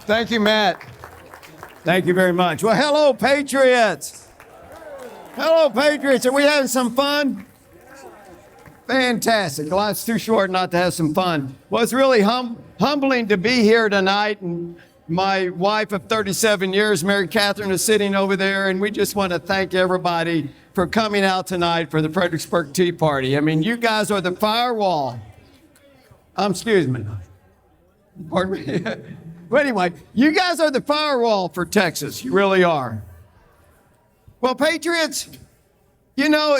Thank you, Matt. Thank you very much. Well, hello, Patriots. Hello, Patriots. Are we having some fun? Fantastic. Life's too short not to have some fun. Well, it's really humbling to be here tonight. And my wife of 37 years, Mary Catherine, is sitting over there. And we just want to thank everybody for coming out tonight for the Fredericksburg Tea Party. I mean, you guys are the firewall. Excuse me. Pardon me. But anyway, you guys are the firewall for Texas. You really are. Well, Patriots, you know,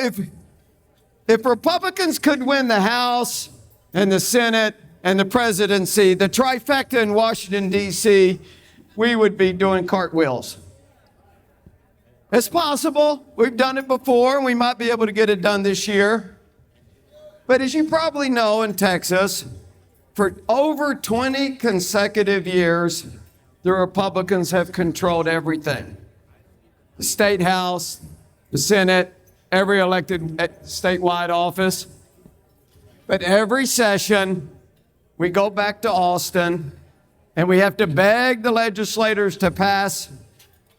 if Republicans could win the House and the Senate and the presidency, the trifecta in Washington, D.C., we would be doing cartwheels. It's possible. We've done it before, and we might be able to get it done this year. But as you probably know, in Texas, for over 20 consecutive years, the Republicans have controlled everything. The State House, the Senate, every elected statewide office. But every session, we go back to Austin, and we have to beg the legislators to pass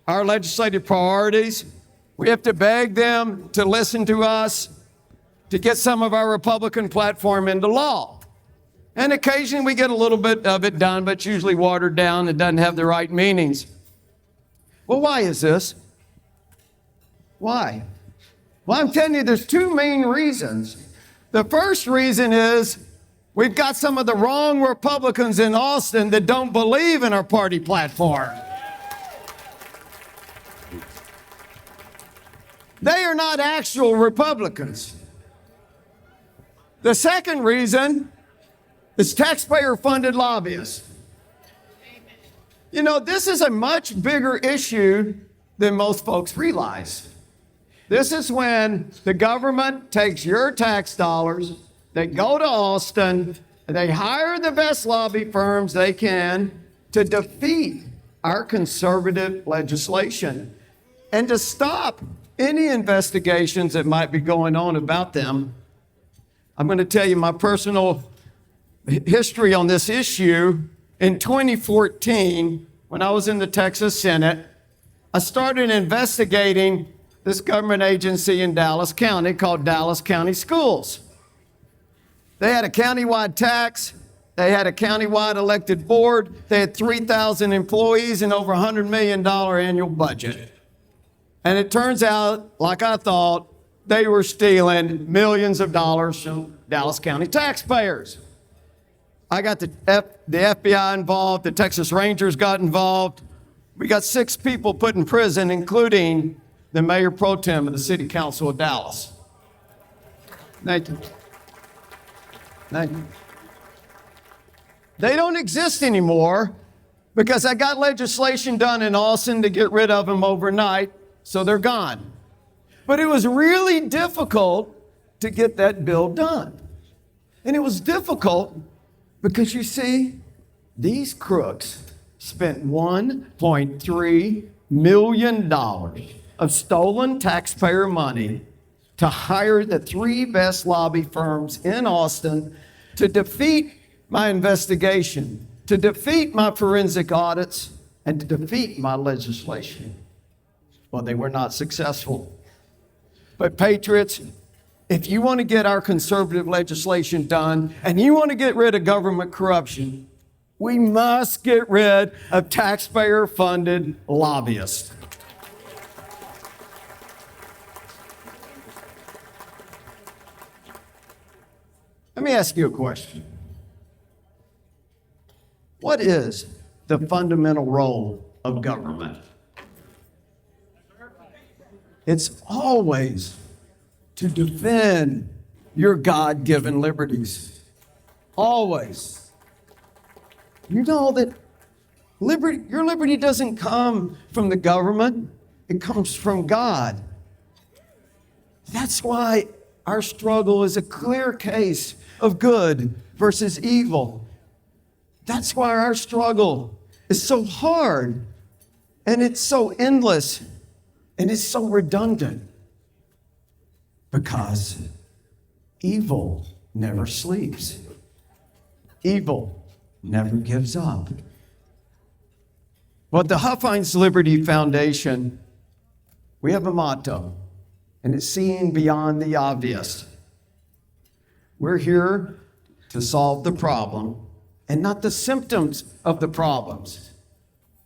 our legislative priorities. We have to beg them to listen to us, to get some of our Republican platform into law. And occasionally we get a little bit of it done, but it's usually watered down. It doesn't have the right meanings. Well, why is this? Why? Well, I'm telling you, there's two main reasons. The first reason is we've got some of the wrong Republicans in Austin that don't believe in our party platform. They are not actual Republicans. The second reason is taxpayer-funded lobbyists. You know, this is a much bigger issue than most folks realize. This is when the government takes your tax dollars, they go to Austin, and they hire the best lobby firms they can to defeat our conservative legislation and to stop any investigations that might be going on about them. I'm going to tell you my personal history on this issue. In 2014, when I was in the Texas Senate, I started investigating this government agency in Dallas County called Dallas County Schools. They had a countywide tax. They had a countywide elected board. They had 3,000 employees and over $100 million annual budget. And it turns out, like I thought, they were stealing millions of dollars from Dallas County taxpayers. I got the FBI involved. The Texas Rangers got involved. We got 6 people put in prison, including the mayor pro tem of the city council of Dallas. Thank you. Thank you. They don't exist anymore because I got legislation done in Austin to get rid of them overnight, so they're gone. But it was really difficult to get that bill done. And it was difficult because, you see, these crooks spent $1.3 million of stolen taxpayer money to hire the 3 best lobby firms in Austin to defeat my investigation, to defeat my forensic audits, and to defeat my legislation. Well, they were not successful. But Patriots, if you want to get our conservative legislation done and you want to get rid of government corruption, we must get rid of taxpayer-funded lobbyists. Let me ask you a question. What is the fundamental role of government? It's always to defend your God-given liberties. Always. You know that your liberty doesn't come from the government, it comes from God. That's why our struggle is a clear case of good versus evil. That's why our struggle is so hard, and it's so endless, and it's so redundant. Because evil never sleeps. Evil never gives up. Well, the Huffines Liberty Foundation, we have a motto, and it's seeing beyond the obvious. We're here to solve the problem and not the symptoms of the problems.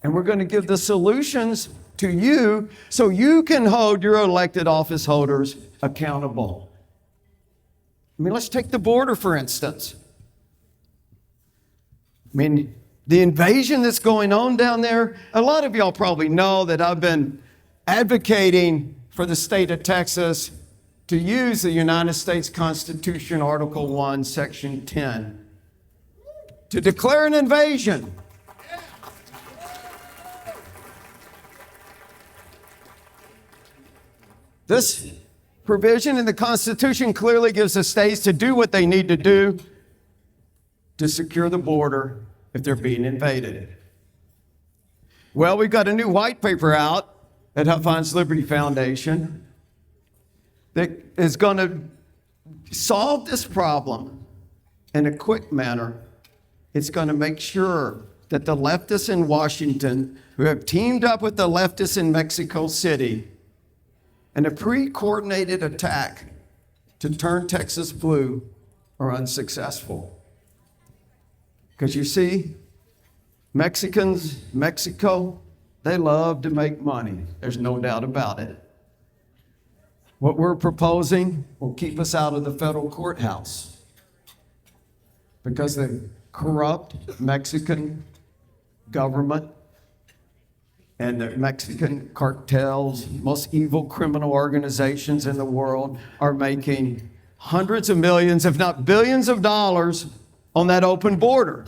And we're going to give the solutions to you so you can hold your elected office holders accountable. I mean, let's take the border, for instance. I mean, the invasion that's going on down there, a lot of y'all probably know that I've been advocating for the state of Texas to use the United States Constitution, Article 1, Section 10, to declare an invasion. This provision in the Constitution clearly gives the states to do what they need to do to secure the border if they're being invaded. Well, we've got a new white paper out at Huffines Liberty Foundation that is going to solve this problem in a quick manner. It's going to make sure that the leftists in Washington, who have teamed up with the leftists in Mexico City in a pre-coordinated attack to turn Texas blue, are unsuccessful. Because you see, Mexico, they love to make money. There's no doubt about it. What we're proposing will keep us out of the federal courthouse because the corrupt Mexican government and the Mexican cartels, most evil criminal organizations in the world, are making hundreds of millions, if not billions of dollars on that open border.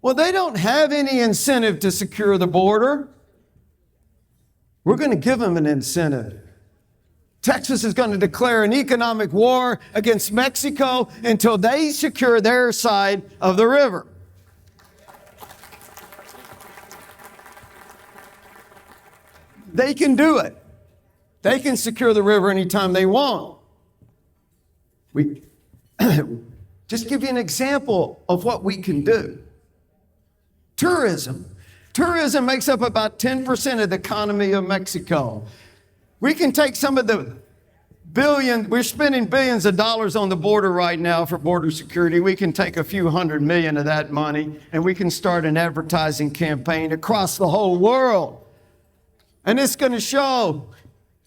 Well, they don't have any incentive to secure the border. We're going to give them an incentive. Texas is going to declare an economic war against Mexico until they secure their side of the river. They can do it. They can secure the river anytime they want. We just give you an example of what we can do. Tourism. Tourism makes up about 10% of the economy of Mexico. We can take some of the we're spending billions of dollars on the border right now for border security. We can take a few $100 million of that money and we can start an advertising campaign across the whole world. And it's going to show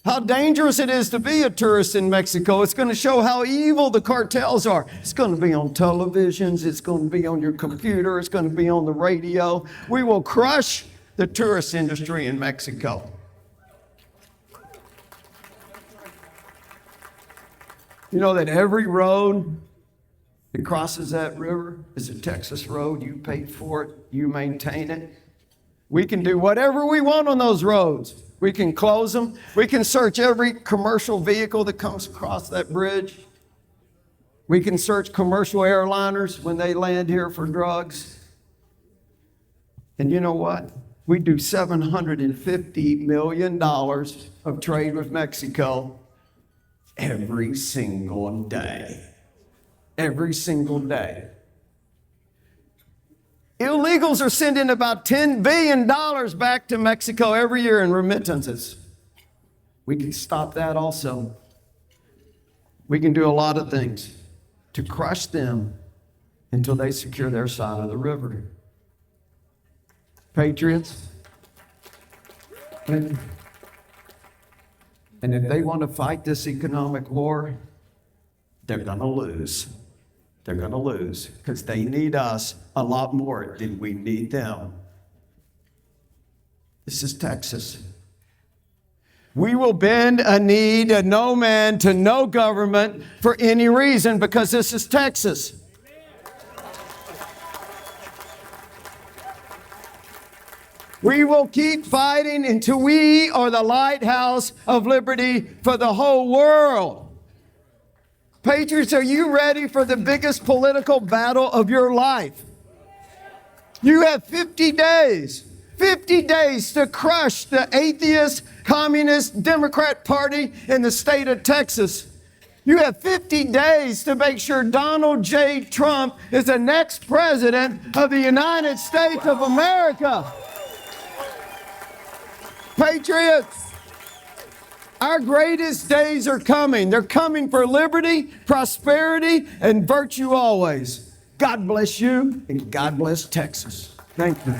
how dangerous it is to be a tourist in Mexico. It's going to show how evil the cartels are. It's going to be on televisions. It's going to be on your computer. It's going to be on the radio. We will crush the tourist industry in Mexico. You know that every road that crosses that river is a Texas road. You paid for it. You maintain it. We can do whatever we want on those roads. We can close them. We can search every commercial vehicle that comes across that bridge. We can search commercial airliners when they land here for drugs. And you know what? We do $750 million of trade with Mexico every single day. Every single day. Illegals are sending about $10 billion back to Mexico every year in remittances. We can stop that also. We can do a lot of things to crush them until they secure their side of the river. Patriots, and if they want to fight this economic war, they're going to lose. They're going to lose because they need us a lot more than we need them. This is Texas. We will bend a knee to no man, to no government for any reason because this is Texas. We will keep fighting until we are the lighthouse of liberty for the whole world. Patriots, are you ready for the biggest political battle of your life? You have 50 days to crush the atheist, communist, Democrat Party in the state of Texas. You have 50 days to make sure Donald J. Trump is the next president of the United States of America. Patriots, our greatest days are coming. They're coming for liberty, prosperity, and virtue always. God bless you, and God bless Texas. Thank you.